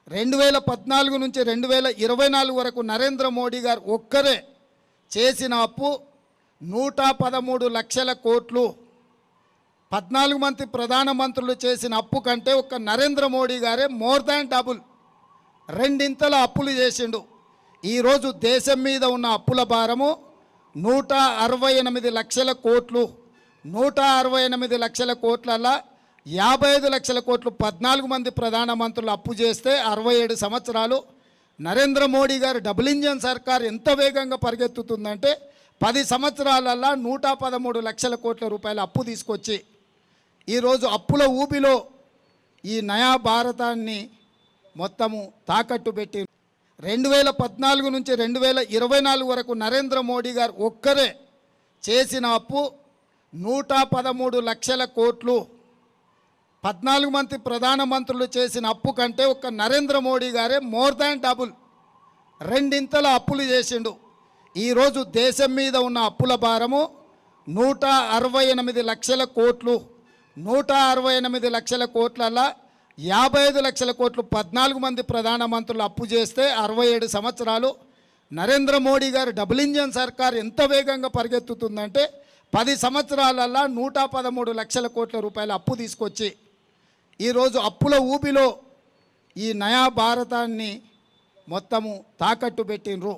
2014 నుంచి 2024 వరకు నరేంద్ర మోడీ గారు ఒక్కరే చేసిన అప్పు 113 లక్షల కోట్లు. 14 మంది ప్రధానమంత్రులు చేసిన అప్పు కంటే ఒక్క నరేంద్ర మోడీ గారే మోర్ దాన్ డబుల్, రెండింతల అప్పులు చేసిండు. ఈరోజు దేశం మీద ఉన్న అప్పుల భారము 168 లక్షల కోట్లు. 168 లక్షల కోట్లల్లో 55 లక్షల కోట్లు 14 మంది ప్రధానమంత్రులు అప్పు చేస్తే 67 సంవత్సరాలు నరేంద్ర మోడీ గారు డబుల్ ఇంజన్ సర్కార్ ఎంత వేగంగా పరిగెత్తుతుందంటే 10 సంవత్సరాలల్లో 113 లక్షల కోట్ల రూపాయల అప్పు తీసుకొచ్చి ఈరోజు అప్పుల ఊబిలో ఈ నయా భారతాన్ని మొత్తము తాకట్టు పెట్టి 2014 నుంచి 2024 వరకు నరేంద్ర మోడీ గారు ఒక్కరే చేసిన అప్పు 113 లక్షల కోట్లు. 14 మంది ప్రధానమంత్రులు చేసిన అప్పు కంటే ఒక్క నరేంద్ర మోడీ గారే మోర్ దాన్ డబుల్, రెండింతల అప్పులు చేసిండు. ఈరోజు దేశం మీద ఉన్న అప్పుల భారము 168 లక్షల కోట్లు. 168 లక్షల కోట్లల్లో 55 లక్షల కోట్లు 14 మంది ప్రధానమంత్రులు అప్పు చేస్తే 67 సంవత్సరాలు నరేంద్ర మోడీ గారు డబుల్ ఇంజన్ సర్కార్ ఎంత వేగంగా పరిగెత్తుతుందంటే 10 సంవత్సరాలల్లో 113 లక్షల కోట్ల రూపాయల అప్పు తీసుకొచ్చి ఈరోజు అప్పుల ఊబిలో ఈ నయా భారతాన్ని మొత్తము తాకట్టు పెట్టినరు.